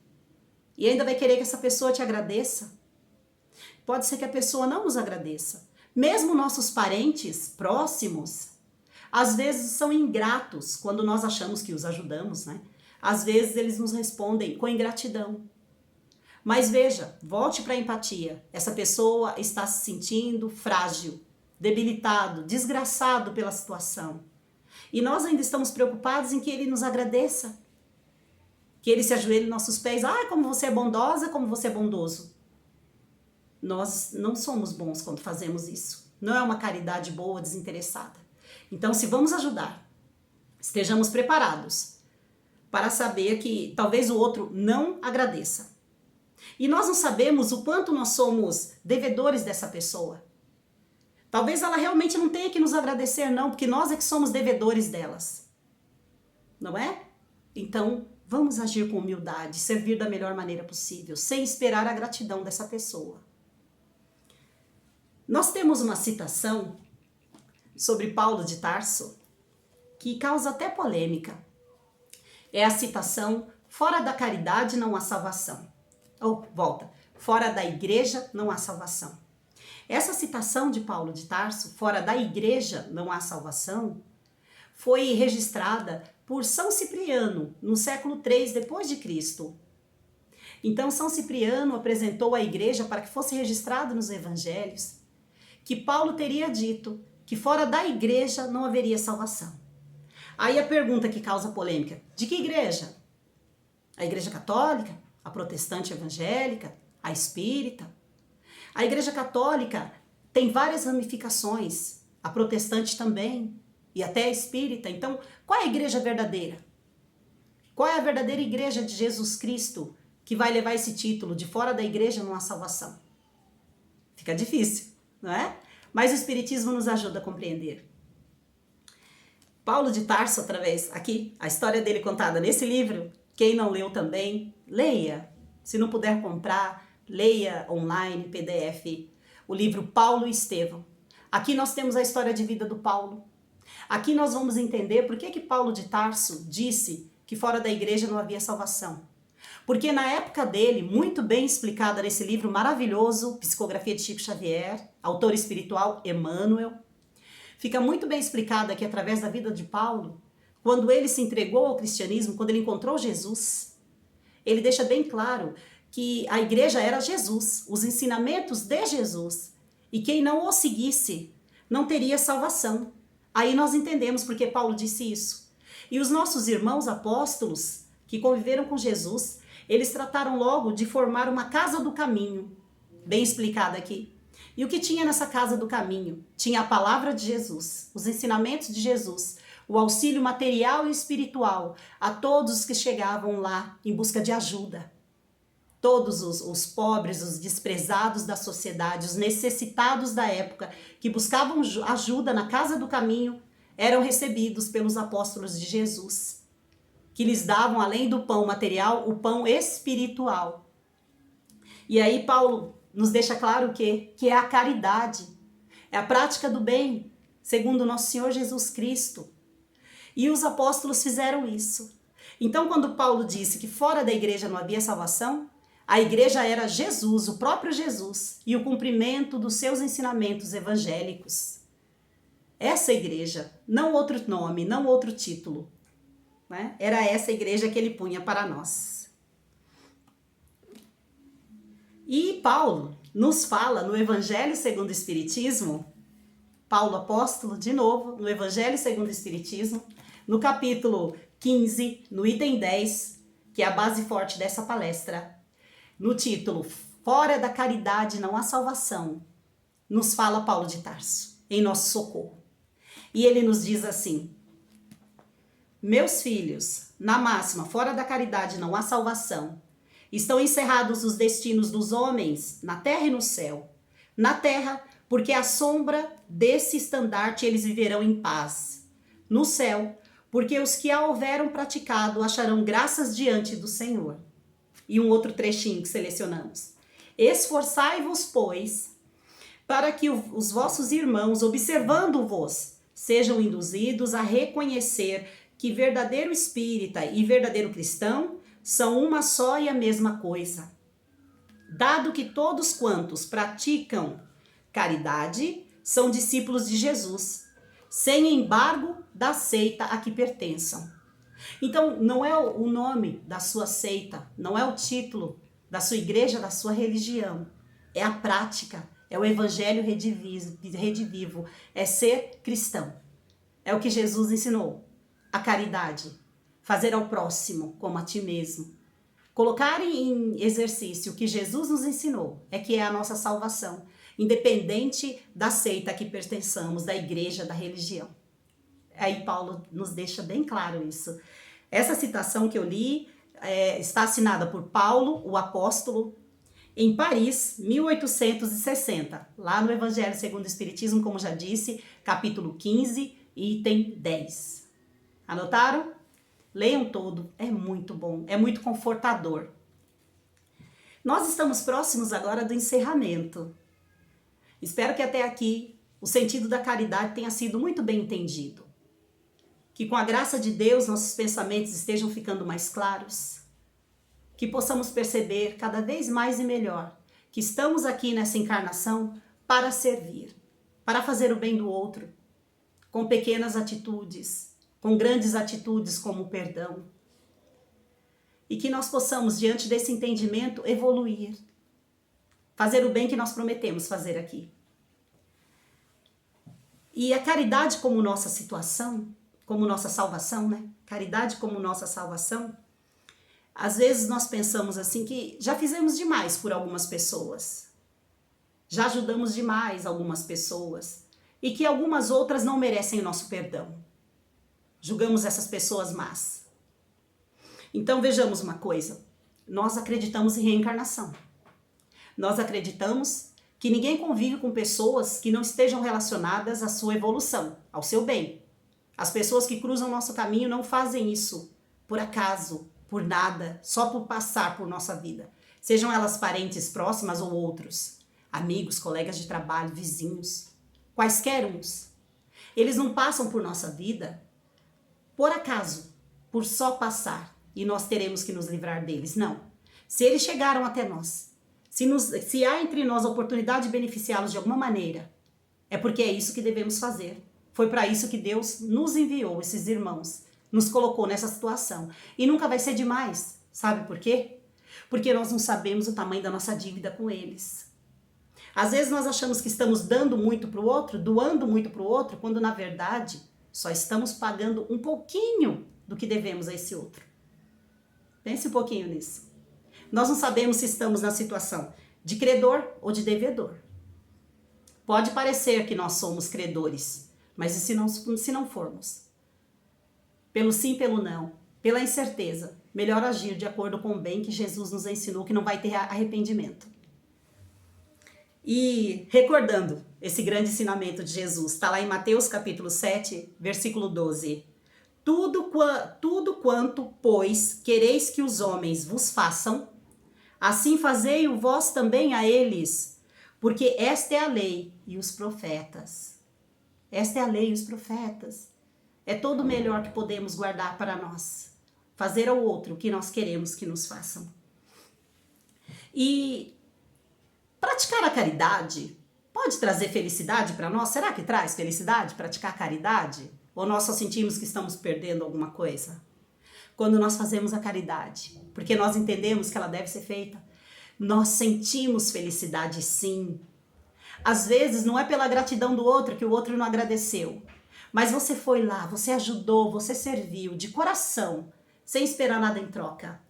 e ainda vai querer que essa pessoa te agradeça. Pode ser que a pessoa não nos agradeça. Mesmo nossos parentes próximos, às vezes são ingratos quando nós achamos que os ajudamos, né? Às vezes eles nos respondem com ingratidão. Mas veja, volte para a empatia. Essa pessoa está se sentindo frágil, debilitado, desgraçado pela situação. E nós ainda estamos preocupados em que ele nos agradeça. Que ele se ajoelhe em nossos pés. Ah, como você é bondosa, como você é bondoso. Nós não somos bons quando fazemos isso. Não é uma caridade boa, desinteressada. Então, se vamos ajudar, estejamos preparados para saber que talvez o outro não agradeça. E nós não sabemos o quanto nós somos devedores dessa pessoa. Talvez ela realmente não tenha que nos agradecer, não, porque nós é que somos devedores delas. Não é? Então, vamos agir com humildade, servir da melhor maneira possível, sem esperar a gratidão dessa pessoa. Nós temos uma citação sobre Paulo de Tarso que causa até polêmica. É a citação: fora da caridade não há salvação. Fora da igreja não há salvação. Essa citação de Paulo de Tarso, fora da igreja não há salvação, foi registrada por São Cipriano no século III depois de Cristo. Então São Cipriano apresentou à igreja para que fosse registrado nos evangelhos que Paulo teria dito que fora da igreja não haveria salvação. Aí a pergunta que causa polêmica: de que igreja? A igreja católica? A protestante evangélica? A espírita? A igreja católica tem várias ramificações. a protestante também, e até a espírita. Então, qual é a igreja verdadeira? Qual é a verdadeira igreja de Jesus Cristo que vai levar esse título de fora da igreja não há salvação? Fica difícil, não é? Mas o Espiritismo nos ajuda a compreender. Paulo de Tarso, através, aqui, a história dele contada nesse livro, quem não leu também, leia. Se não puder comprar, leia online, PDF, o livro Paulo e Estevão. Aqui nós temos a história de vida do Paulo. Aqui nós vamos entender por que Paulo de Tarso disse que fora da igreja não havia salvação. Porque na época dele, muito bem explicada nesse livro maravilhoso, Psicografia de Chico Xavier, autor espiritual Emmanuel, fica muito bem explicada aqui através da vida de Paulo, quando ele se entregou ao cristianismo, quando ele encontrou Jesus, ele deixa bem claro que a igreja era Jesus, os ensinamentos de Jesus, e quem não o seguisse não teria salvação. Aí nós entendemos porque Paulo disse isso. E os nossos irmãos apóstolos que conviveram com Jesus, eles trataram logo de formar uma casa do caminho, bem explicada aqui. E o que tinha nessa casa do caminho? Tinha a palavra de Jesus, os ensinamentos de Jesus, o auxílio material e espiritual a todos os que chegavam lá em busca de ajuda. Todos os pobres, os desprezados da sociedade, os necessitados da época, que buscavam ajuda na casa do caminho, eram recebidos pelos apóstolos de Jesus, que lhes davam, além do pão material, o pão espiritual. E aí Paulo nos deixa claro que é a caridade, é a prática do bem, segundo nosso Senhor Jesus Cristo. E os apóstolos fizeram isso. Então, quando Paulo disse que fora da igreja não havia salvação, a igreja era Jesus, o próprio Jesus, e o cumprimento dos seus ensinamentos evangélicos. Essa igreja, não outro nome, não outro título, né? Era essa igreja que ele punha para nós. E Paulo nos fala no Evangelho segundo o Espiritismo, Paulo apóstolo, de novo, no Evangelho segundo o Espiritismo, no capítulo 15, no item 10, que é a base forte dessa palestra, no título Fora da caridade não há salvação, nos fala Paulo de Tarso, em nosso socorro. E ele nos diz assim: meus filhos, na máxima, fora da caridade não há salvação. Estão encerrados os destinos dos homens na terra e no céu. Na terra, porque à sombra desse estandarte eles viverão em paz. No céu, porque os que a houveram praticado acharão graças diante do Senhor. E um outro trechinho que selecionamos. Esforçai-vos, pois, para que os vossos irmãos, observando-vos, sejam induzidos a reconhecer que verdadeiro espírita e verdadeiro cristão são uma só e a mesma coisa. Dado que todos quantos praticam caridade são discípulos de Jesus, sem embargo da seita a que pertençam. Então, não é o nome da sua seita, não é o título da sua igreja, da sua religião. É a prática, é o evangelho redivivo, é ser cristão. É o que Jesus ensinou, a caridade, fazer ao próximo como a ti mesmo. Colocar em exercício o que Jesus nos ensinou é que é a nossa salvação, independente da seita a que pertençamos, da igreja, da religião. Aí Paulo nos deixa bem claro isso. Essa citação que eu li está assinada por Paulo, o apóstolo, em Paris, 1860, lá no Evangelho segundo o Espiritismo, como já disse, capítulo 15, item 10. Anotaram? Leiam todo, é muito bom, é muito confortador. Nós estamos próximos agora do encerramento. Espero que até aqui o sentido da caridade tenha sido muito bem entendido. Que com a graça de Deus nossos pensamentos estejam ficando mais claros. Que possamos perceber cada vez mais e melhor que estamos aqui nessa encarnação para servir, para fazer o bem do outro, com pequenas atitudes, com grandes atitudes como o perdão. E que nós possamos, diante desse entendimento, evoluir, fazer o bem que nós prometemos fazer aqui. E a caridade como nossa situação, como nossa salvação, né? Caridade como nossa salvação. Às vezes nós pensamos assim que já fizemos demais por algumas pessoas. Já ajudamos demais algumas pessoas. e que algumas outras não merecem o nosso perdão. Julgamos essas pessoas más. Então vejamos uma coisa, nós acreditamos em reencarnação. Nós acreditamos que ninguém convive com pessoas que não estejam relacionadas à sua evolução, ao seu bem. As pessoas que cruzam nosso caminho não fazem isso por acaso, por nada, só por passar por nossa vida. Sejam elas parentes próximas ou outros, amigos, colegas de trabalho, vizinhos, quaisquer uns. Eles não passam por nossa vida por acaso, por só passar, e nós teremos que nos livrar deles. Não. Se eles chegaram até nós, se há entre nós a oportunidade de beneficiá-los de alguma maneira, é porque é isso que devemos fazer. Foi para isso que Deus nos enviou, esses irmãos, nos colocou nessa situação. E nunca vai ser demais. Sabe por quê? Porque nós não sabemos o tamanho da nossa dívida com eles. Às vezes nós achamos que estamos dando muito para o outro, doando muito para o outro, quando na verdade só estamos pagando um pouquinho do que devemos a esse outro. Pense um pouquinho nisso. Nós não sabemos se estamos na situação de credor ou de devedor. Pode parecer que nós somos credores, mas e se não formos? Pelo sim, pelo não, pela incerteza, melhor agir de acordo com o bem que Jesus nos ensinou, que não vai ter arrependimento. E recordando esse grande ensinamento de Jesus, está lá em Mateus capítulo 7, versículo 12. Tudo quanto, pois, quereis que os homens vos façam, assim fazei-o vós também a eles, porque esta é a lei e os profetas. Esta é a lei e os profetas. É todo o melhor que podemos guardar para nós. Fazer ao outro o que nós queremos que nos façam. E praticar a caridade pode trazer felicidade para nós? Será que traz felicidade praticar caridade? Ou nós só sentimos que estamos perdendo alguma coisa? Quando nós fazemos a caridade, porque nós entendemos que ela deve ser feita, nós sentimos felicidade sim. Às vezes não é pela gratidão do outro que o outro não agradeceu, mas você foi lá, você ajudou, você serviu de coração, sem esperar nada em troca.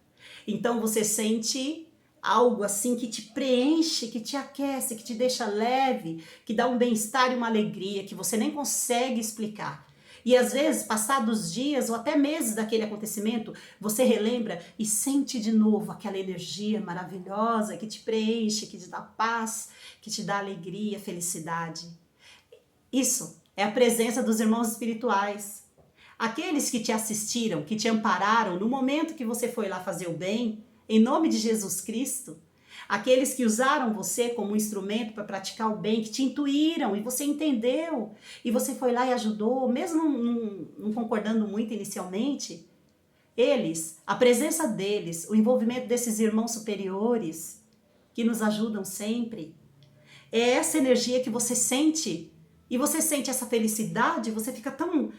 Então você sente algo assim que te preenche, que te aquece, que te deixa leve, que dá um bem-estar e uma alegria que você nem consegue explicar. E às vezes, passados dias ou até meses daquele acontecimento, você relembra e sente de novo aquela energia maravilhosa que te preenche, que te dá paz, que te dá alegria, felicidade. Isso é a presença dos irmãos espirituais. Aqueles que te assistiram, que te ampararam no momento que você foi lá fazer o bem, em nome de Jesus Cristo. Aqueles que usaram você como um instrumento para praticar o bem, que te intuíram e você entendeu, e você foi lá e ajudou, mesmo não concordando muito inicialmente, eles, a presença deles, o envolvimento desses irmãos superiores, que nos ajudam sempre, é essa energia que você sente, e você sente essa felicidade, você fica tão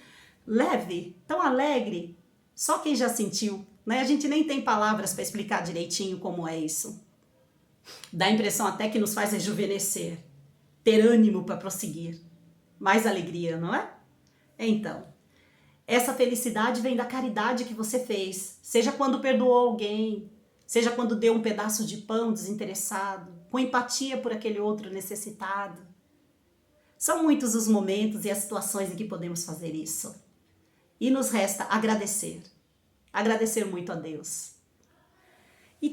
leve, tão alegre, só quem já sentiu, né? A gente nem tem palavras para explicar direitinho como é isso. Dá a impressão até que nos faz rejuvenescer, ter ânimo para prosseguir, mais alegria, não é? Então, essa felicidade vem da caridade que você fez, seja quando perdoou alguém, seja quando deu um pedaço de pão desinteressado, com empatia por aquele outro necessitado. São muitos os momentos e as situações em que podemos fazer isso. E nos resta agradecer muito a Deus. E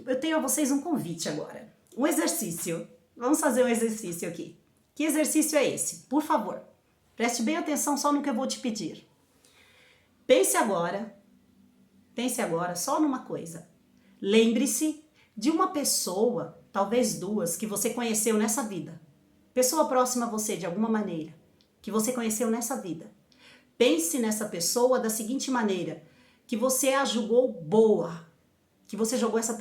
eu tenho a vocês um convite agora, um exercício. Vamos fazer um exercício aqui. Que exercício é esse? Por favor, preste bem atenção só no que eu vou te pedir. Pense agora só numa coisa. Lembre-se de uma pessoa, talvez duas, que você conheceu nessa vida. Pessoa próxima a você de alguma maneira, que você conheceu nessa vida. Pense nessa pessoa da seguinte maneira, que você a julgou boa, que você julgou essa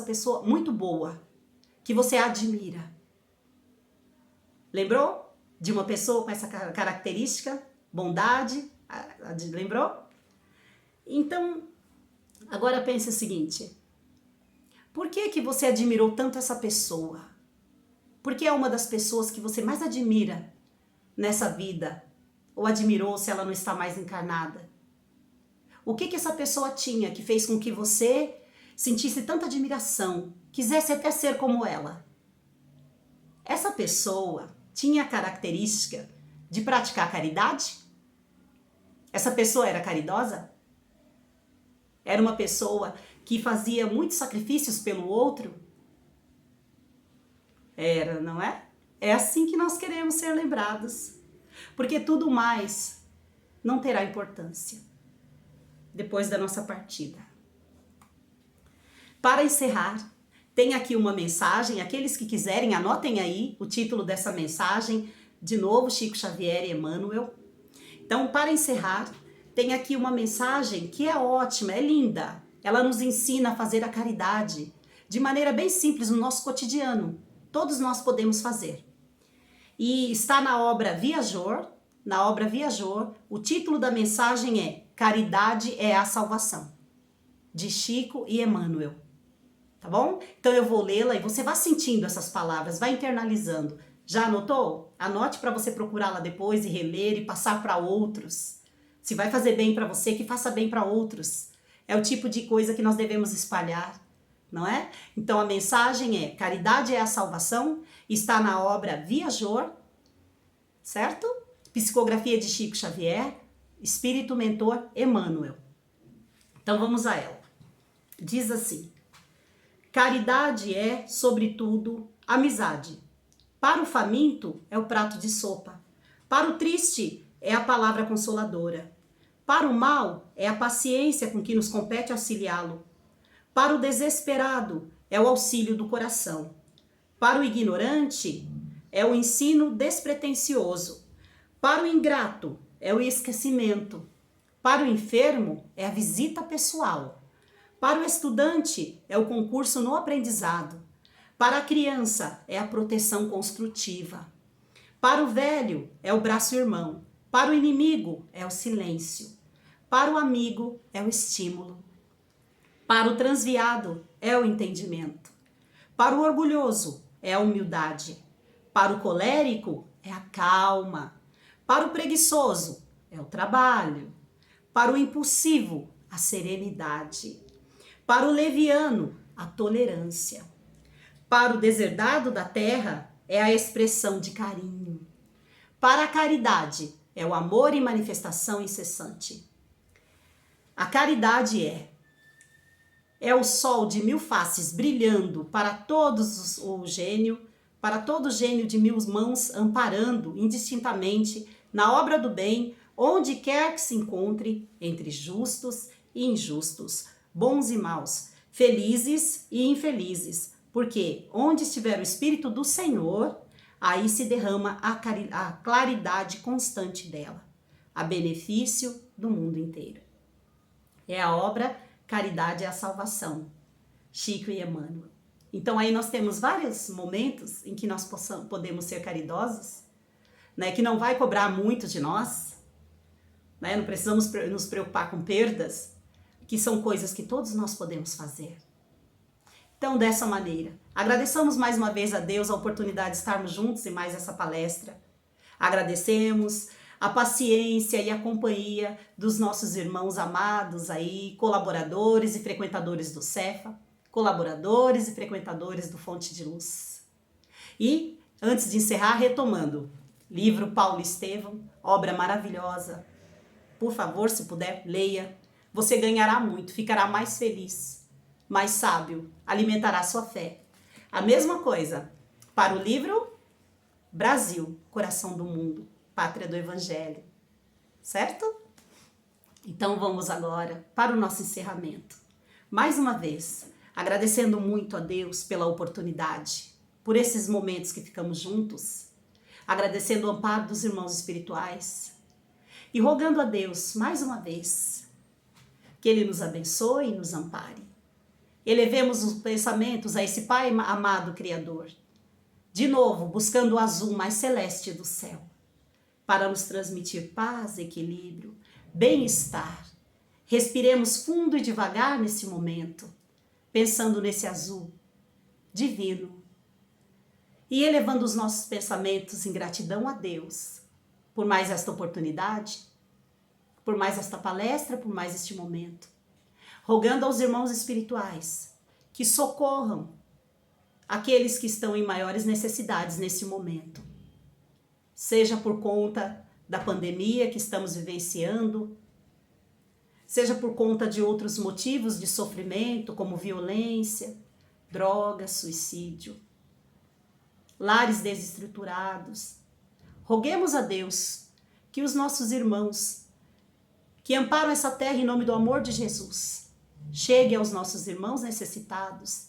pessoa muito boa, que você a admira. Lembrou de uma pessoa com essa característica? Bondade? Lembrou? Então, agora pense o seguinte. Por que você admirou tanto essa pessoa? Porque é uma das pessoas que você mais admira nessa vida? Ou admirou se ela não está mais encarnada? O que essa pessoa tinha que fez com que você sentisse tanta admiração, quisesse até ser como ela? Essa pessoa tinha a característica de praticar caridade? Essa pessoa era caridosa? Era uma pessoa que fazia muitos sacrifícios pelo outro? Era, não é? É assim que nós queremos ser lembrados. Porque tudo mais não terá importância depois da nossa partida. Para encerrar, tem aqui uma mensagem. Aqueles que quiserem, anotem aí o título dessa mensagem. De novo, Chico Xavier e Emmanuel. Então, para encerrar, tem aqui uma mensagem que é ótima, é linda. Ela nos ensina a fazer a caridade de maneira bem simples no nosso cotidiano. Todos nós podemos fazer. E está na obra Viajor. Na obra Viajor, o título da mensagem é Caridade é a Salvação, de Chico e Emmanuel. Tá bom? Então eu vou lê-la e você vai sentindo essas palavras, vai internalizando. Já anotou? Anote para você procurá-la depois e reler e passar para outros. Se vai fazer bem para você, que faça bem para outros. É o tipo de coisa que nós devemos espalhar, não é? Então a mensagem é: caridade é a salvação, está na obra Viajor, certo? Psicografia de Chico Xavier, Espírito Mentor Emmanuel. Então vamos a ela. Diz assim: caridade é, sobretudo, amizade. Para o faminto é o prato de sopa. Para o triste é a palavra consoladora. Para o mal é a paciência com que nos compete auxiliá-lo. Para o desesperado é o auxílio do coração. Para o ignorante é o ensino despretensioso. Para o ingrato é o esquecimento. Para o enfermo é a visita pessoal. Para o estudante é o concurso no aprendizado. Para a criança é a proteção construtiva. Para o velho é o braço irmão. Para o inimigo é o silêncio. Para o amigo é o estímulo. Para o transviado é o entendimento. Para o orgulhoso é a humildade. Para o colérico é a calma. Para o preguiçoso é o trabalho. Para o impulsivo, a serenidade. Para o leviano, a tolerância. Para o deserdado da terra é a expressão de carinho. Para a caridade é o amor e manifestação incessante. A caridade é o sol de mil faces brilhando para todos o gênio, para todo gênio de mil mãos amparando indistintamente na obra do bem, onde quer que se encontre, entre justos e injustos, bons e maus, felizes e infelizes, porque onde estiver o Espírito do Senhor, aí se derrama a claridade constante dela, a benefício do mundo inteiro. É a obra Caridade é a Salvação, Chico e Emmanuel. Então aí nós temos vários momentos em que nós podemos ser caridosos, né, que não vai cobrar muito de nós, né, não precisamos nos preocupar com perdas, que são coisas que todos nós podemos fazer. Então, dessa maneira, agradeçamos mais uma vez a Deus a oportunidade de estarmos juntos em mais essa palestra. Agradecemos a paciência e a companhia dos nossos irmãos amados aí, colaboradores e frequentadores do Cefa, colaboradores e frequentadores do Fonte de Luz. E, antes de encerrar, retomando, livro Paulo Estevam, obra maravilhosa. Por favor, se puder, leia. Você ganhará muito, ficará mais feliz, mais sábio, alimentará sua fé. A mesma coisa para o livro Brasil, Coração do Mundo, Pátria do Evangelho, certo? Então vamos agora para o nosso encerramento. Mais uma vez, agradecendo muito a Deus pela oportunidade, por esses momentos que ficamos juntos, agradecendo o amparo dos irmãos espirituais e rogando a Deus, mais uma vez, que Ele nos abençoe e nos ampare. Elevemos os pensamentos a esse Pai amado Criador, de novo buscando o azul mais celeste do céu, para nos transmitir paz, equilíbrio, bem-estar. Respiremos fundo e devagar nesse momento, pensando nesse azul divino e elevando os nossos pensamentos em gratidão a Deus por mais esta oportunidade, por mais esta palestra, por mais este momento. Rogando aos irmãos espirituais que socorram aqueles que estão em maiores necessidades nesse momento. seja por conta da pandemia que estamos vivenciando, seja por conta de outros motivos de sofrimento, como violência, drogas, suicídio, lares desestruturados. Roguemos a Deus que os nossos irmãos que amparam essa terra em nome do amor de Jesus chegue aos nossos irmãos necessitados,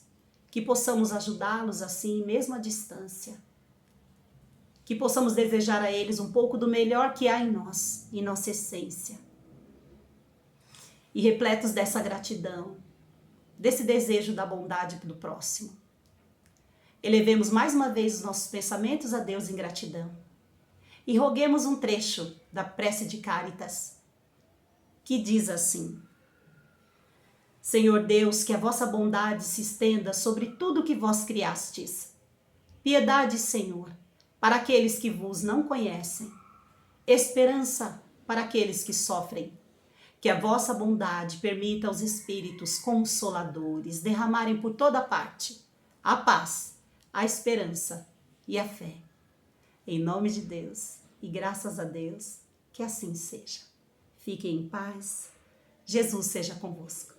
que possamos ajudá-los assim, mesmo à distância, que possamos desejar a eles um pouco do melhor que há em nós, em nossa essência. E repletos dessa gratidão, desse desejo da bondade do próximo, elevemos mais uma vez os nossos pensamentos a Deus em gratidão e roguemos um trecho da prece de Cáritas, que diz assim: Senhor Deus, que a vossa bondade se estenda sobre tudo que vós criastes. Piedade, Senhor, para aqueles que vos não conhecem. Esperança para aqueles que sofrem. Que a vossa bondade permita aos espíritos consoladores derramarem por toda parte a paz, a esperança e a fé. Em nome de Deus e graças a Deus, que assim seja. Fiquem em paz. Jesus seja convosco.